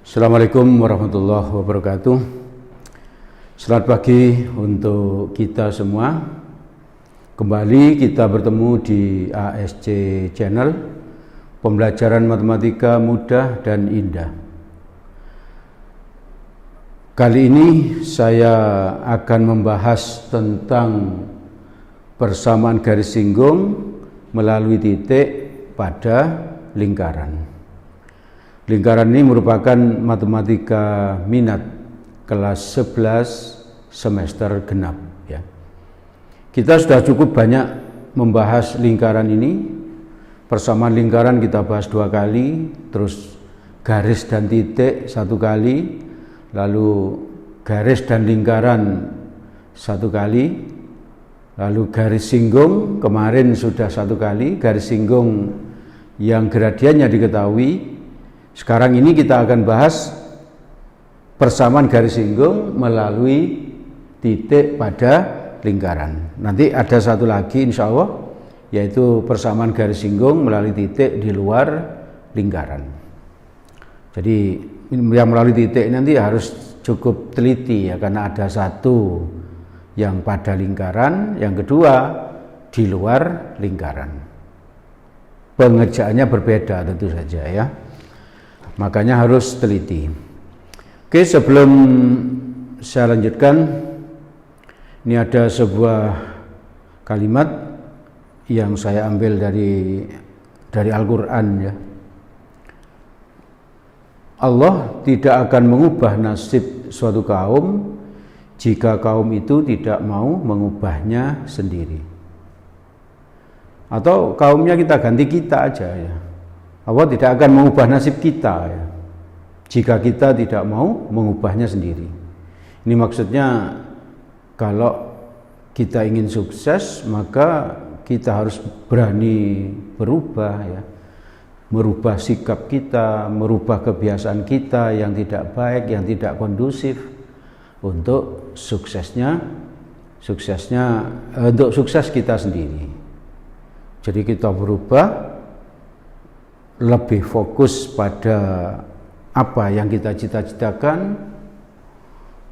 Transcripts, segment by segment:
Assalamualaikum warahmatullahi wabarakatuh. Selamat pagi untuk kita semua. Kembali kita bertemu di ASC Channel, pembelajaran matematika mudah dan indah. Kali ini saya akan membahas tentang persamaan garis singgung melalui titik pada lingkaran. Lingkaran ini merupakan matematika minat kelas 11 semester genap ya. Kita sudah cukup banyak membahas lingkaran ini. Persamaan lingkaran kita bahas 2 kali, terus garis dan titik 1 kali, lalu garis dan lingkaran 1 kali, lalu garis singgung kemarin sudah 1 kali, garis singgung yang gradiennya diketahui. Sekarang ini kita akan bahas persamaan garis singgung melalui titik pada lingkaran. Nanti ada 1 lagi insya Allah, yaitu persamaan garis singgung melalui titik di luar lingkaran. Jadi yang melalui titik nanti harus cukup teliti ya, karena ada 1 yang pada lingkaran, yang kedua di luar lingkaran. Pengerjaannya berbeda tentu saja ya. Makanya harus teliti. Oke, sebelum saya lanjutkan, ini ada sebuah kalimat yang saya ambil dari Al-Quran ya. Allah tidak akan mengubah nasib suatu kaum jika kaum itu tidak mau mengubahnya sendiri. Atau kaumnya kita ganti kita aja ya. Allah tidak akan mengubah nasib kita ya, jika kita tidak mau mengubahnya sendiri. Ini maksudnya kalau kita ingin sukses, maka kita harus berani berubah ya, merubah sikap kita, merubah kebiasaan kita yang tidak baik, yang tidak kondusif untuk untuk sukses kita sendiri. Jadi kita berubah, lebih fokus pada apa yang kita cita-citakan,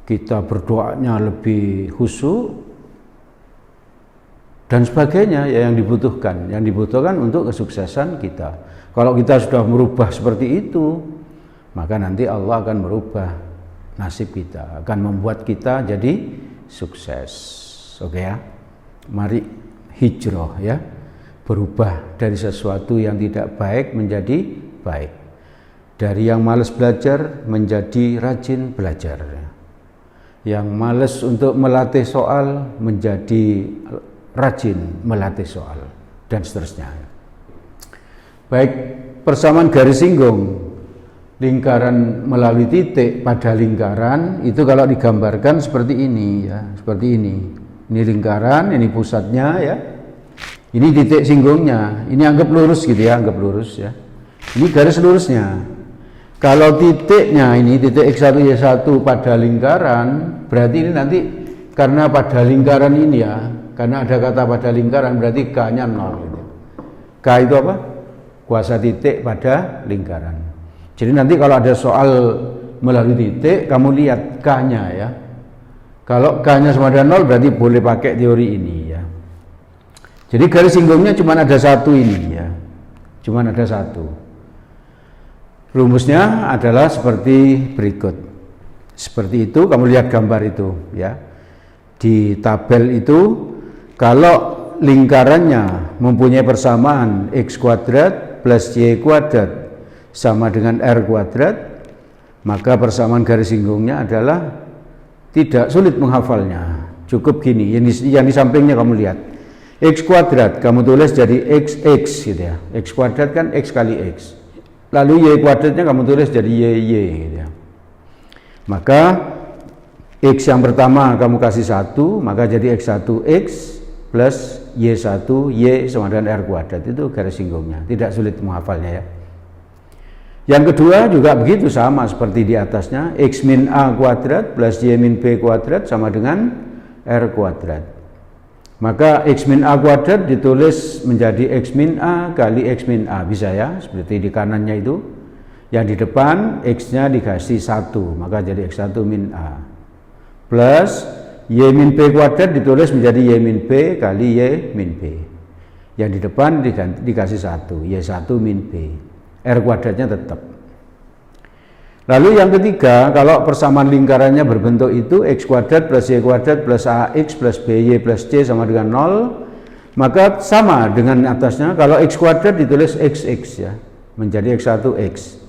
kita berdoanya lebih khusyuk dan sebagainya ya, yang dibutuhkan untuk kesuksesan kita. Kalau kita sudah merubah seperti itu, maka nanti Allah akan merubah nasib kita, akan membuat kita jadi sukses. Oke ya, mari hijrah ya, berubah dari sesuatu yang tidak baik menjadi baik, dari yang malas belajar menjadi rajin belajar, yang malas untuk melatih soal menjadi rajin melatih soal, dan seterusnya. Baik, persamaan garis singgung lingkaran melalui titik pada lingkaran itu kalau digambarkan seperti ini ya, seperti ini. Ini lingkaran, ini pusatnya ya. Ini titik singgungnya, ini anggap lurus gitu ya, anggap lurus ya. Ini garis lurusnya. Kalau titiknya ini titik X1 Y1 pada lingkaran, berarti ini nanti karena pada lingkaran ini ya, karena ada kata pada lingkaran berarti K-nya 0 gitu. K itu apa? Kuasa titik pada lingkaran. Jadi nanti kalau ada soal melalui titik, kamu lihat K-nya ya. Kalau K-nya sama dengan 0 berarti boleh pakai teori ini ya. Jadi garis singgungnya cuma ada 1 ini ya, cuma ada 1. Rumusnya adalah seperti berikut. Seperti itu, kamu lihat gambar itu ya. Di tabel itu, kalau lingkarannya mempunyai persamaan X kuadrat plus Y kuadrat sama dengan R kuadrat, maka persamaan garis singgungnya adalah tidak sulit menghafalnya. Cukup gini, yang di sampingnya kamu lihat. X kuadrat kamu tulis jadi XX gitu ya. X kuadrat kan X kali X. Lalu Y kuadratnya kamu tulis jadi YY gitu ya. Maka X yang pertama kamu kasih 1, maka jadi X1X plus Y1Y sama dengan R kuadrat. Itu garis singgungnya, tidak sulit menghafalnya ya. Yang kedua juga begitu, sama seperti di atasnya, X min A kuadrat plus Y min B kuadrat sama dengan R kuadrat. Maka X min A kuadrat ditulis menjadi X min A kali X min A, bisa ya, seperti di kanannya itu. Yang di depan X-nya dikasih 1, maka jadi X1 min A. Plus Y min B kuadrat ditulis menjadi Y min B kali Y min B. Yang di depan dikasih 1, Y1 min B. R kuadratnya tetap. Lalu yang ketiga, kalau persamaan lingkarannya berbentuk itu X kuadrat plus Y kuadrat plus AX plus BY plus C sama dengan 0, maka sama dengan atasnya. Kalau X kuadrat ditulis XX ya, menjadi X1X.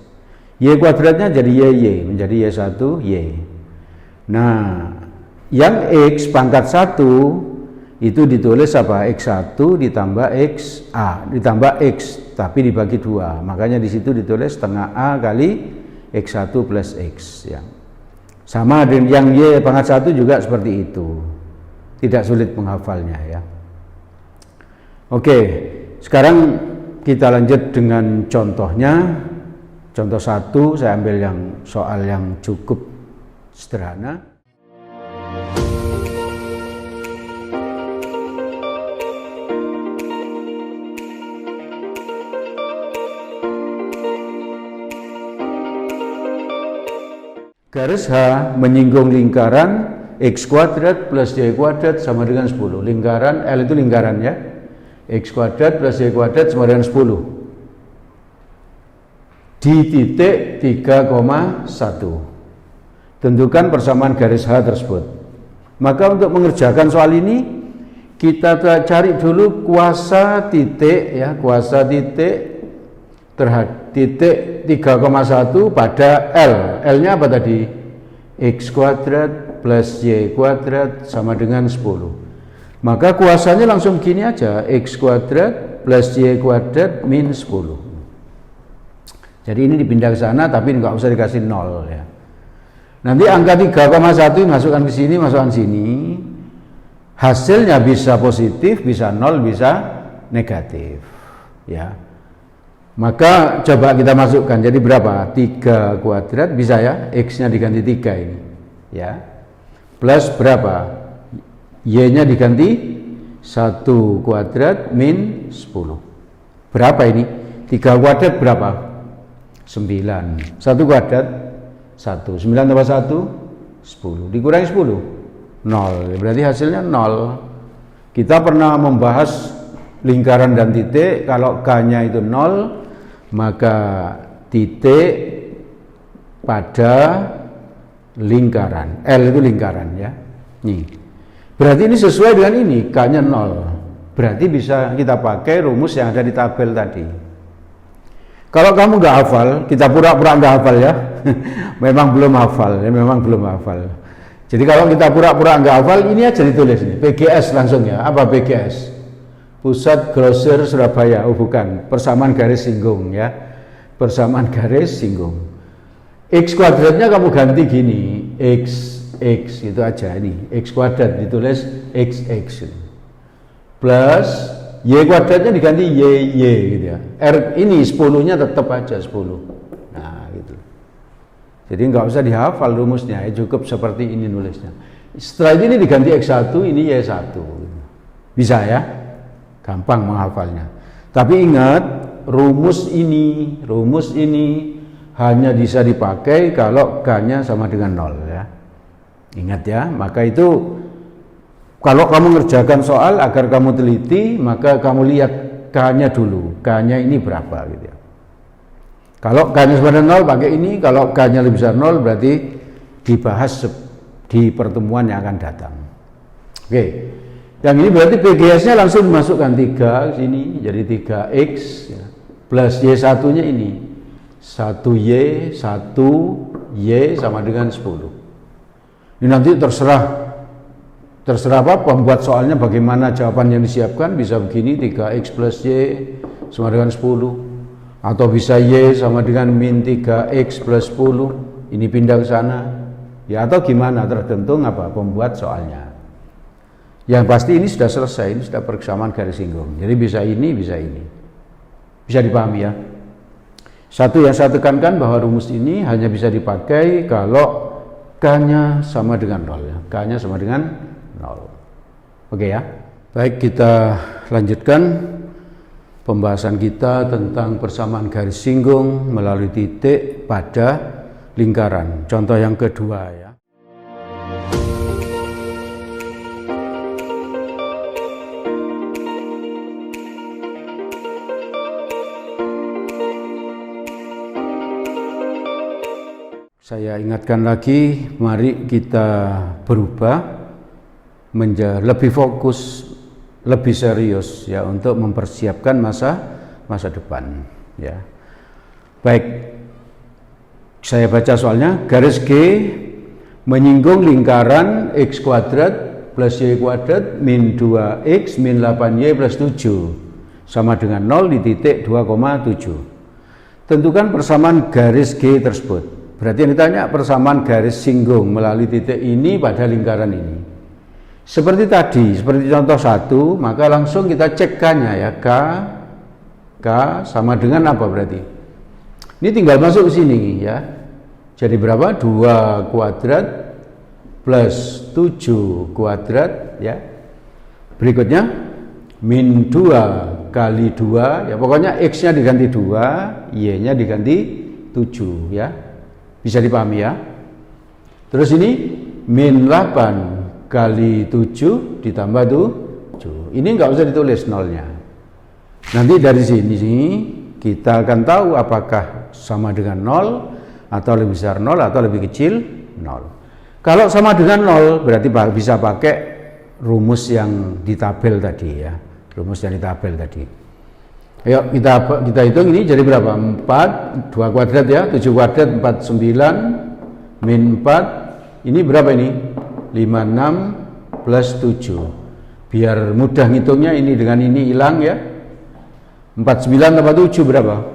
Y kuadratnya jadi YY, menjadi Y1Y. Nah, yang X pangkat 1 itu ditulis apa? X1 ditambah XA, ditambah X, tapi dibagi 2. Makanya di situ ditulis setengah A kali X1 plus X ya. Sama dengan yang Y pangkat 1 juga seperti itu. Tidak sulit menghafalnya ya. Oke, sekarang kita lanjut dengan contohnya. Contoh 1 saya ambil yang soal yang cukup sederhana. Garis H menyinggung lingkaran X kuadrat plus Y kuadrat sama dengan 10. Lingkaran L itu lingkaran ya. X kuadrat plus Y kuadrat sama dengan 10. Di titik 3,1. Tentukan persamaan garis H tersebut. Maka untuk mengerjakan soal ini kita cari dulu kuasa titik ya, kuasa titik terhadap titik 3,1 pada L. L-nya apa tadi? X kuadrat plus Y kuadrat sama dengan 10. Maka kuasanya langsung gini aja, X kuadrat plus Y kuadrat min 10. Jadi ini dipindah ke sana tapi nggak usah dikasih 0 ya. Nanti angka 3,1 masukkan ke sini, masukkan sini. Hasilnya bisa positif, bisa 0, bisa negatif ya. Maka coba kita masukkan, jadi berapa? 3 kuadrat bisa ya, X-nya diganti 3 ini ya. Plus berapa? Y-nya diganti 1 kuadrat min 10. Berapa ini? 3 kuadrat berapa? 9. 1 kuadrat 1. 9 tambah 1 10. Dikurangi 10 0. Berarti hasilnya 0. Kita pernah membahas lingkaran dan titik. Kalau K-nya itu 0, maka titik pada lingkaran. L itu lingkaran ya. Nih. Berarti ini sesuai dengan ini, K-nya 0. Berarti bisa kita pakai rumus yang ada di tabel tadi. Kalau kamu nggak hafal, kita pura-pura nggak hafal ya. Memang belum hafal, ya, memang belum hafal. Jadi kalau kita pura-pura nggak hafal, ini aja ditulis nih, PGS langsung ya. Apa PGS? Pusat Grosir Surabaya. Oh bukan, persamaan garis singgung ya. Persamaan garis singgung. X kuadratnya kamu ganti gini, X itu aja ini. X kuadrat ditulis XX. Plus Y kuadratnya diganti Y gitu ya. R ini 10-nya tetap aja 10. Nah gitu. Jadi nggak usah dihafal rumusnya, ya cukup seperti ini nulisnya. Setelah ini diganti X1, ini Y1. Bisa ya? Gampang menghafalnya. Tapi ingat, rumus ini hanya bisa dipakai kalau K-nya sama dengan 0 ya. Ingat ya, maka itu kalau kamu ngerjakan soal agar kamu teliti, maka kamu lihat K-nya dulu. K-nya ini berapa gitu ya. Kalau K-nya sama dengan 0 pakai ini, kalau K-nya lebih besar 0 berarti dibahas di pertemuan yang akan datang. Oke. Yang ini berarti PGS-nya langsung dimasukkan 3 sini jadi 3X ya. Plus Y1-nya ini 1Y, 1Y sama dengan 10. Ini nanti terserah apa pembuat soalnya bagaimana jawaban yang disiapkan, bisa begini 3X plus Y sama dengan 10, atau bisa Y sama dengan min 3X plus 10, ini pindah ke sana ya, atau gimana, tergantung apa pembuat soalnya. Yang pasti ini sudah selesai, ini sudah persamaan garis singgung, jadi bisa ini, bisa dipahami ya. Satu yang saya tekankan bahwa rumus ini hanya bisa dipakai kalau K-nya sama dengan 0 ya, K-nya sama dengan 0. Oke ya. Baik, kita lanjutkan pembahasan kita tentang persamaan garis singgung melalui titik pada lingkaran. Contoh yang kedua ya. Saya ingatkan lagi, mari kita berubah menjadi lebih fokus, lebih serius ya untuk mempersiapkan masa depan ya. Baik, saya baca soalnya. Garis G menyinggung lingkaran x kuadrat plus y kuadrat min 2x min 8y plus 7 sama dengan 0 di titik 2,7. Tentukan persamaan garis G tersebut. Berarti yang ditanya persamaan garis singgung melalui titik ini pada lingkaran ini. Seperti tadi, seperti contoh 1, maka langsung kita cek K-nya ya. K sama dengan apa berarti? Ini tinggal masuk ke sini ya. Jadi berapa? 2 kuadrat plus 7 kuadrat ya. Berikutnya min 2 kali 2 ya. Pokoknya X-nya diganti 2, Y-nya diganti 7 ya. Bisa dipahami ya. Terus ini min 8 kali 7 ditambah 7. Ini enggak usah ditulis nolnya. Nanti dari sini kita akan tahu apakah sama dengan 0 atau lebih besar 0 atau lebih kecil 0. Kalau sama dengan 0 berarti bisa pakai rumus yang di tabel tadi ya. Rumus yang di tabel tadi. Ayo kita hitung ini jadi berapa? 4, 2 kuadrat ya, 7 kuadrat 49 min 4. Ini berapa ini? 56 plus 7. Biar mudah ngitungnya ini dengan ini hilang ya. 49 tambah 7 berapa?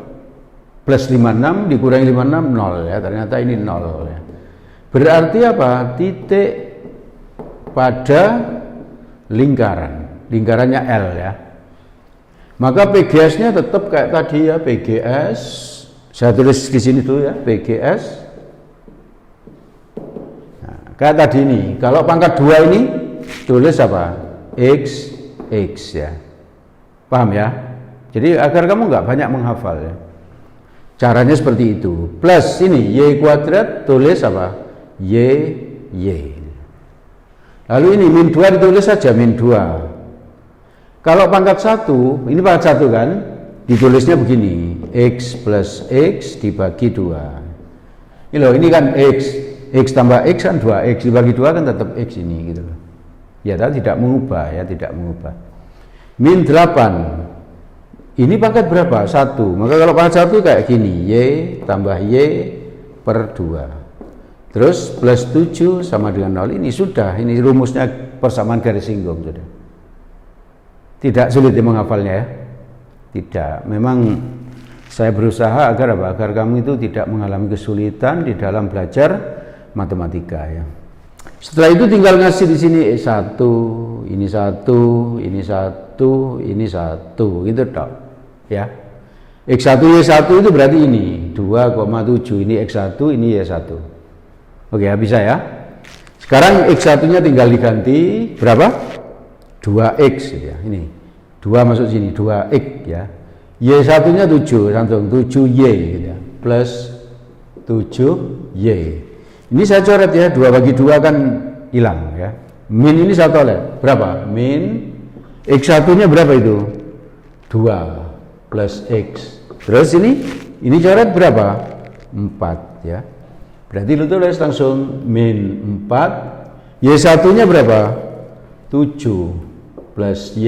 Plus 56 dikurangi 56 0 ya. Ternyata ini 0 ya. Berarti apa? Titik pada lingkaran. Lingkarannya L ya. Maka PGS-nya tetap kayak tadi ya, PGS. Saya tulis di sini dulu ya, PGS. Nah, kayak tadi ini. Kalau pangkat 2 ini tulis apa? X ya. Paham ya? Jadi agar kamu nggak banyak menghafal ya. Caranya seperti itu. Plus ini Y kuadrat tulis apa? Y. Lalu ini min 2 ditulis saja min 2. Kalau pangkat 1, ini pangkat 1 kan, ditulisnya begini, X plus X dibagi 2. Ini loh, ini kan X tambah X kan 2X, dibagi 2 kan tetap X ini gitu loh. Ya, tapi tidak mengubah ya, tidak mengubah. Min 8, ini pangkat berapa? 1, maka kalau pangkat 1 kayak gini, Y tambah Y per 2. Terus plus 7 sama dengan 0, ini sudah, ini rumusnya persamaan garis singgung sudah. Tidak sulit menghafalnya ya. Tidak. Memang saya berusaha agar apa? Agar kamu itu tidak mengalami kesulitan di dalam belajar matematika ya. Setelah itu tinggal ngasih di sini E1, ini 1, ini 1, ini 1, gitu toh. Ya. X1 Y1 itu berarti ini 2,7, ini X1, ini Y1. Oke, ya, bisa ya. Sekarang X1-nya tinggal diganti berapa? 2X gitu ya. Ini 2 masuk sini 2X ya. Y1-nya 7, langsung 7Y gitu ya. Plus 7Y. Ini saya coret ya, 2 bagi 2 kan hilang ya. Min ini satu oleh berapa? Min X1-nya berapa itu? 2 plus X. Terus ini coret berapa? 4 ya. Berarti lu tulis langsung min 4. Y1-nya berapa? 7 plus Y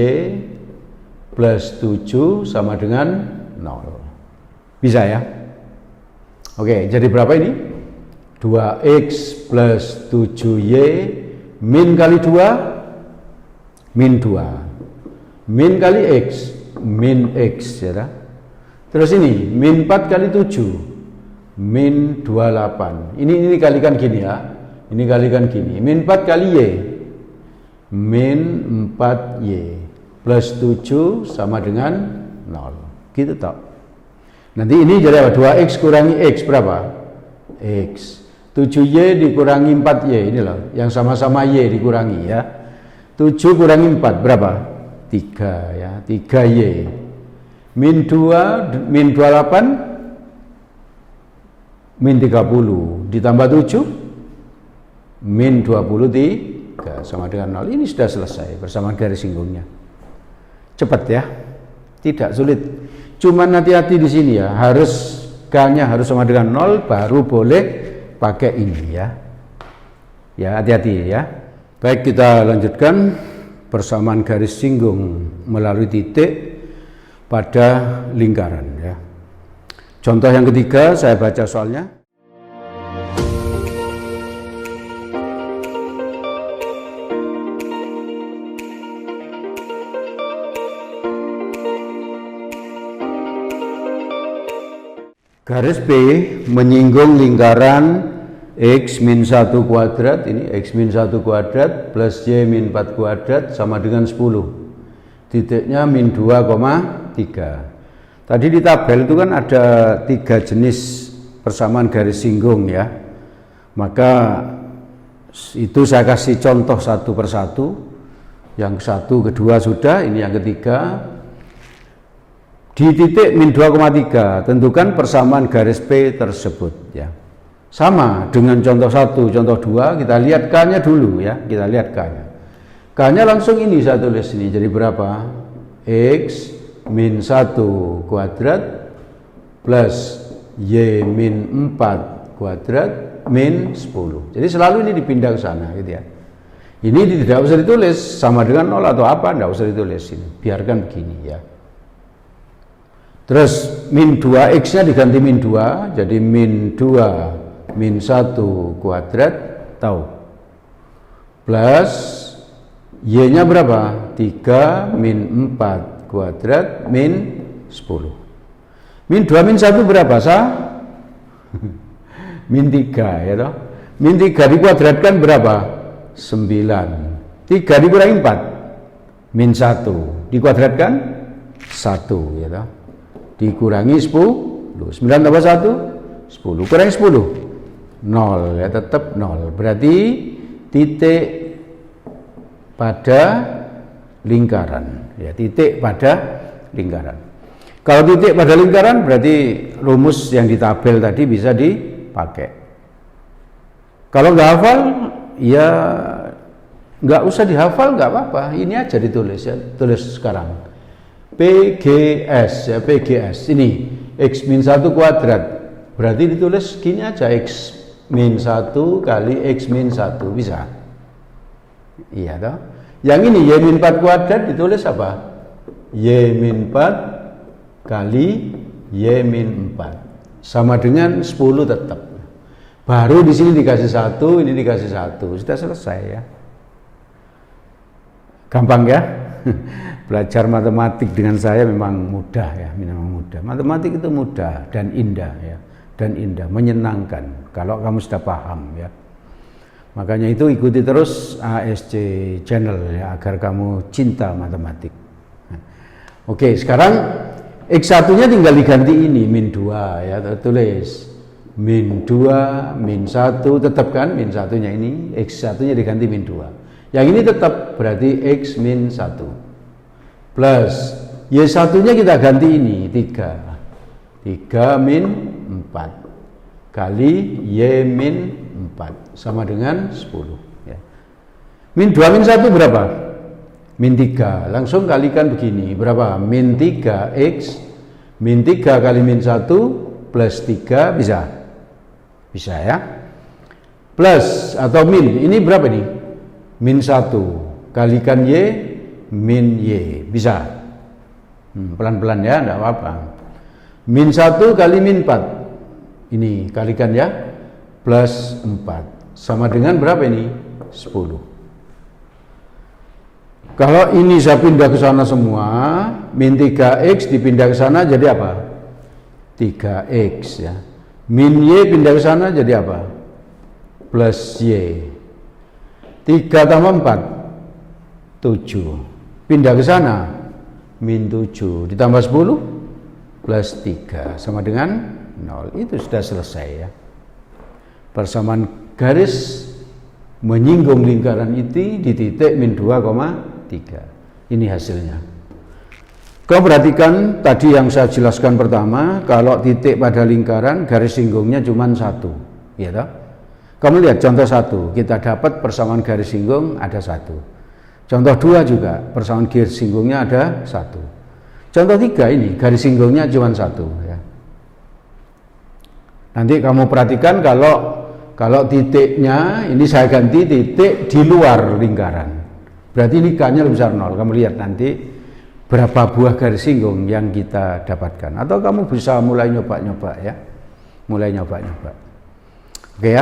plus 7 sama dengan 0. Bisa ya? Oke, jadi berapa ini? 2X plus 7Y min kali 2 min 2 min kali X min X ya. Terus ini min 4 kali 7 min 28. Ini kalikan gini ya. Ini kalikan gini. Min 4 kali Y min 4Y plus 7 sama dengan 0. Gitu toh. Nanti ini jadi apa? 2X kurangi X berapa? X. 7Y dikurangi 4Y, ini loh, yang sama-sama Y dikurangi ya. 7 kurangi 4 berapa? 3 ya, 3Y. Min 2, min 28, min 30 ditambah 7, min 23 sama dengan 0. Ini sudah selesai bersamaan garis singgungnya. Cepat ya, tidak sulit. Cuman hati-hati di sini ya, harus K-nya harus sama dengan 0 baru boleh pakai ini ya. Ya, hati-hati ya. Baik, kita lanjutkan persamaan garis singgung melalui titik pada lingkaran ya. Contoh yang ketiga, saya baca soalnya. Garis B menyinggung lingkaran X min 1 kuadrat, ini X min 1 kuadrat plus Y min 4 kuadrat sama dengan 10. Titiknya min 2,3. Tadi di tabel itu kan ada 3 jenis persamaan garis singgung ya. Maka itu saya kasih contoh satu persatu. Yang satu, kedua sudah, ini yang ketiga. Di titik min 2,3 tentukan persamaan garis P tersebut ya. Sama dengan contoh 1, contoh 2, kita lihat K-nya dulu ya, kita lihat K-nya. K-nya langsung ini saya tulis ini, jadi berapa? X min 1 kuadrat plus Y min 4 kuadrat min 10. Jadi selalu ini dipindah ke sana gitu ya. Ini tidak usah ditulis sama dengan 0 atau apa, tidak usah ditulis ini. Biarkan begini ya. Terus min 2x-nya diganti min 2, jadi min 2 min 1 kuadrat, tahu. Plus y-nya berapa? 3 min 4 kuadrat min 10. Min 2 min 1 berapa, sah? Min 3 ya toh. Min 3 dikuadratkan berapa? 9. 3 dikurangi 4. Min 1 dikuadratkan 1 ya toh. Dikurangi 10, 9 tambah 1, 10, kurangi 10, 0 ya, tetap 0. Berarti titik pada lingkaran ya, titik pada lingkaran. Kalau titik pada lingkaran berarti rumus yang di tabel tadi bisa dipakai. Kalau nggak hafal ya nggak usah dihafal, nggak apa-apa, ini aja ditulis ya, tulis sekarang. PGS ya, PGS ini X min 1 kuadrat, berarti ditulis gini aja, X min 1 kali X min 1, bisa? Iya toh. Yang ini Y min 4 kuadrat ditulis apa? Y min 4 kali Y min 4 sama dengan 10 tetap. Baru di sini dikasih 1, ini dikasih 1, sudah selesai ya. Gampang ya. Belajar matematik dengan saya memang mudah ya, memang mudah. Matematik itu mudah dan indah ya, dan indah, menyenangkan kalau kamu sudah paham ya. Makanya itu ikuti terus ASC channel ya, agar kamu cinta matematik. Oke, sekarang X1-nya tinggal diganti ini min 2 ya, tulis min 2 min 1, tetap kan min 1-nya ini, X1-nya diganti min 2. Yang ini tetap berarti X min 1. Plus Y1-nya kita ganti ini 3 min 4 kali Y min 4 sama dengan 10 ya. Min 2 min 1 berapa? Min 3, langsung kalikan begini, berapa? Min 3x min 3 kali min 1 plus 3, bisa? Bisa ya. Plus atau min, ini berapa nih? Min 1 kalikan Y min Y, bisa? Pelan-pelan ya, enggak apa-apa. Min 1 kali min 4, ini kalikan ya, plus 4 sama dengan berapa ini? 10. Kalau ini saya pindah ke sana semua, min 3x dipindah ke sana jadi apa? 3x ya. Min Y pindah ke sana jadi apa? Plus Y. 3 tambah 4, 7. Pindah ke sana, min 7 ditambah 10 plus 3 sama dengan 0. Itu sudah selesai ya. Persamaan garis menyinggung lingkaran itu di titik min 2,3. Ini hasilnya. Kau perhatikan tadi yang saya jelaskan pertama, kalau titik pada lingkaran garis singgungnya cuma satu, ya toh? Kamu lihat contoh satu, kita dapat persamaan garis singgung ada satu. Contoh dua juga, persamaan garis singgungnya ada satu. Contoh tiga ini, garis singgungnya cuma satu. Ya. Nanti kamu perhatikan kalau titiknya, ini saya ganti titik di luar lingkaran. Berarti ini K-nya lebih besar 0. Kamu lihat nanti berapa buah garis singgung yang kita dapatkan. Atau kamu bisa mulai nyoba-nyoba ya. Mulai nyoba-nyoba. Oke ya.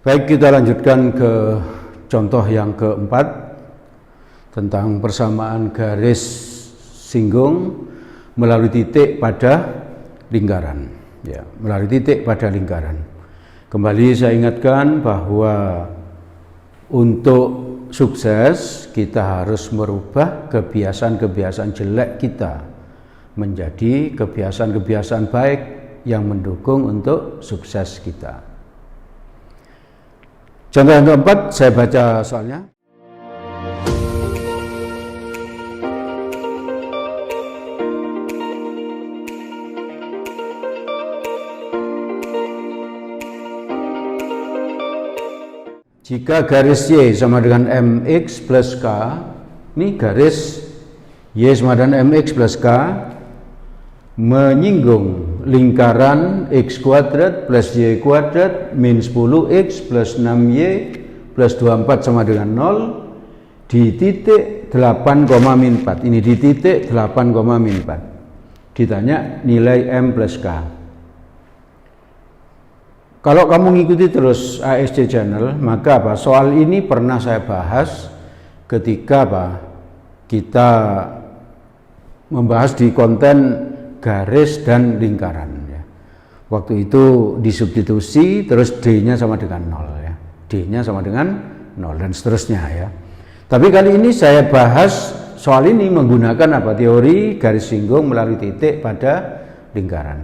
Baik, kita lanjutkan ke contoh yang keempat tentang persamaan garis singgung melalui titik pada lingkaran. Ya, melalui titik pada lingkaran. Kembali saya ingatkan bahwa untuk sukses kita harus merubah kebiasaan-kebiasaan jelek kita menjadi kebiasaan-kebiasaan baik yang mendukung untuk sukses kita. Contoh yang keempat, saya baca soalnya. Jika garis Y sama dengan MX plus K, ini garis Y sama dengan MX plus K menyinggung lingkaran X kuadrat plus Y kuadrat min 10X plus 6Y plus 24 sama dengan 0 di titik 8, min 4. Ini di titik 8, min 4. Ditanya nilai M plus K. Kalau kamu ngikuti terus ASC Channel, maka soal ini pernah saya bahas ketika kita membahas di konten garis dan lingkaran. Ya. Waktu itu disubstitusi, terus D-nya sama dengan 0. Ya. D-nya sama dengan 0 dan seterusnya. Ya. Tapi kali ini saya bahas soal ini menggunakan teori garis singgung melalui titik pada lingkaran.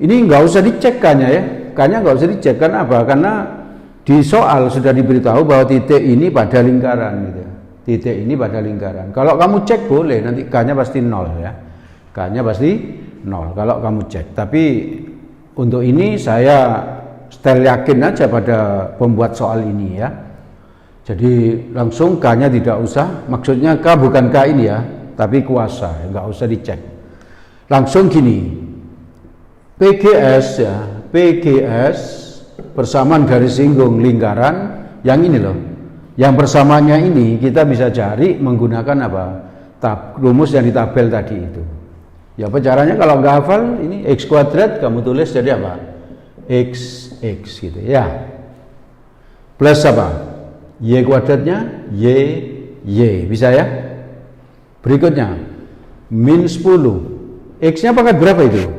Ini nggak usah dicek K-nya ya. K-nya nggak usah dicek, karena Karena di soal sudah diberitahu bahwa titik ini pada lingkaran gitu. Titik ini pada lingkaran. Kalau kamu cek boleh, nanti K-nya pasti 0 ya. K-nya pasti 0 kalau kamu cek. Tapi untuk ini saya setel yakin aja pada pembuat soal ini ya. Jadi langsung K-nya tidak usah, maksudnya K bukan K ini ya, tapi kuasa, nggak usah dicek. Langsung gini. PGS ya, PGS persamaan garis singgung lingkaran yang ini loh. Yang persamaannya ini kita bisa cari menggunakan rumus yang di tabel tadi itu. Ya apa caranya kalau nggak hafal ini X kuadrat kamu tulis jadi apa? XX gitu ya. Plus Y kuadratnya Y. Bisa ya? Berikutnya min 10. X-nya pangkat berapa itu?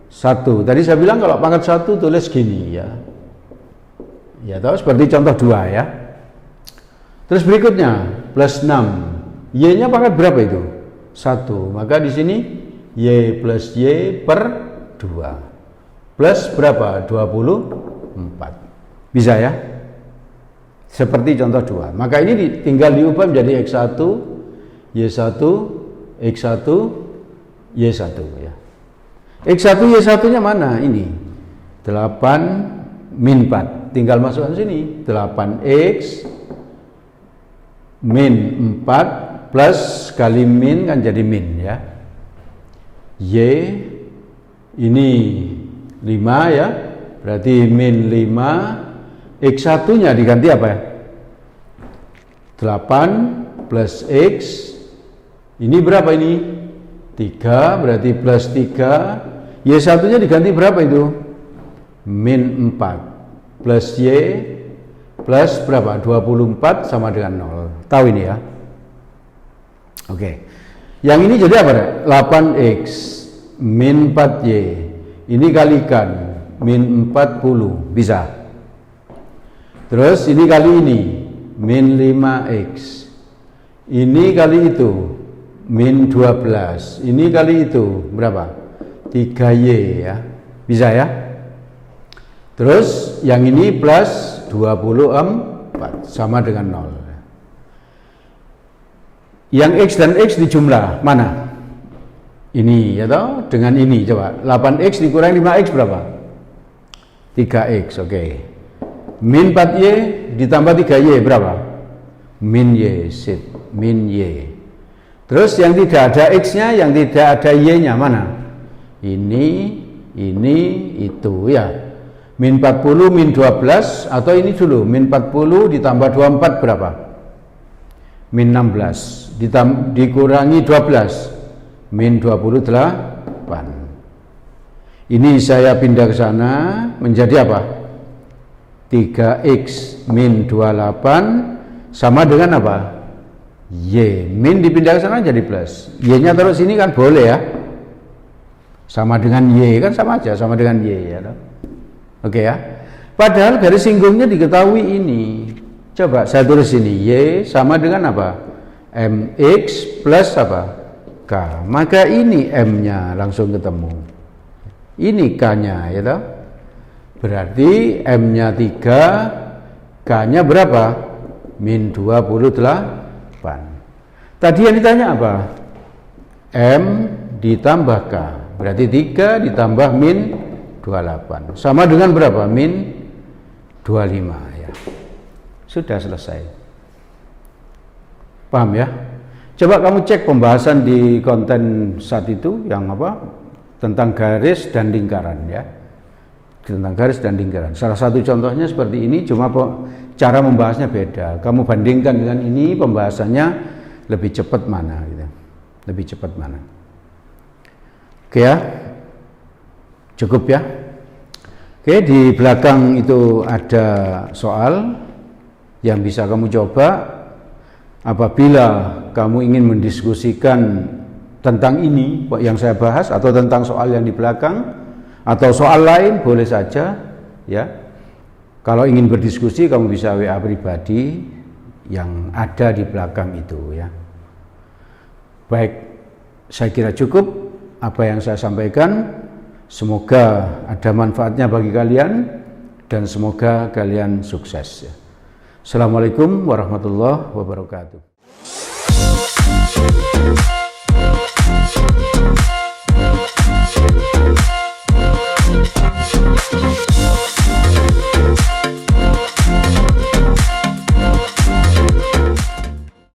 1. Tadi saya bilang kalau pangkat 1 tulis gini ya. Ya tahu seperti contoh 2 ya. Terus berikutnya plus 6. Y-nya pangkat berapa itu? 1. Maka di sini Y plus Y per 2. Plus berapa? 24. Bisa ya? Seperti contoh 2. Maka ini tinggal diubah menjadi X1, Y1, X1, Y1 ya. X1, Y1-nya mana? Ini 8 min 4. Tinggal masukkan sini 8X min 4 plus kali min kan jadi min ya. Y ini 5 ya. Berarti min 5. X1-nya diganti apa ya? 8 plus X. Ini berapa ini? 3, berarti plus 3. Y1-nya diganti berapa itu? Min 4 plus Y plus berapa? 24 sama dengan 0. Tahu ini ya? Oke. Yang ini jadi apa? 8X min 4Y. Ini kalikan min 40. Bisa. Terus ini kali ini min 5X. Ini kali itu min 12. Ini kali itu berapa? 3Y ya. Bisa ya? Terus yang ini plus 24 sama dengan 0. Yang X dan X di jumlah mana? Ini ya toh, dengan ini coba. 8X dikurangi 5X berapa? 3X, oke. Min 4Y ditambah 3Y berapa? Min Y, sip. Min Y. Terus yang tidak ada X-nya, yang tidak ada Y-nya mana? Ini, itu ya. Min 40, min 12, atau ini dulu. Min 40 ditambah 24 berapa? Min 16. Dikurangi 12. Min 28. Ini saya pindah ke sana menjadi apa? 3X min 28 sama dengan apa? Y. Min dipindah ke sana jadi plus. Y-nya taruh sini kan boleh ya. Sama dengan Y kan sama aja, sama dengan Y ya. Oke ya. Padahal garis singgungnya diketahui ini. Coba saya tulis ini, Y sama dengan apa? MX plus apa? K. Maka ini M-nya langsung ketemu. Ini K-nya ya toh. Berarti M-nya 3, K-nya berapa? Min 28. Tadi yang ditanya apa? M ditambah K. Berarti 3 ditambah min 28. Sama dengan berapa? Min 25 ya. Sudah selesai. Paham ya? Coba kamu cek pembahasan di konten saat itu yang apa? Tentang garis dan lingkaran ya. Tentang garis dan lingkaran. Salah satu contohnya seperti ini, cuma cara membahasnya beda. Kamu bandingkan dengan ini, pembahasannya lebih cepat mana gitu. Lebih cepat mana. Oke ya. Cukup ya. Oke, di belakang itu ada soal yang bisa kamu coba. Apabila kamu ingin mendiskusikan tentang ini yang saya bahas atau tentang soal yang di belakang atau soal lain, boleh saja ya. Kalau ingin berdiskusi kamu bisa WA pribadi yang ada di belakang itu ya. Baik, saya kira cukup apa yang saya sampaikan. Semoga ada manfaatnya bagi kalian dan semoga kalian sukses ya. Assalamualaikum warahmatullahi wabarakatuh.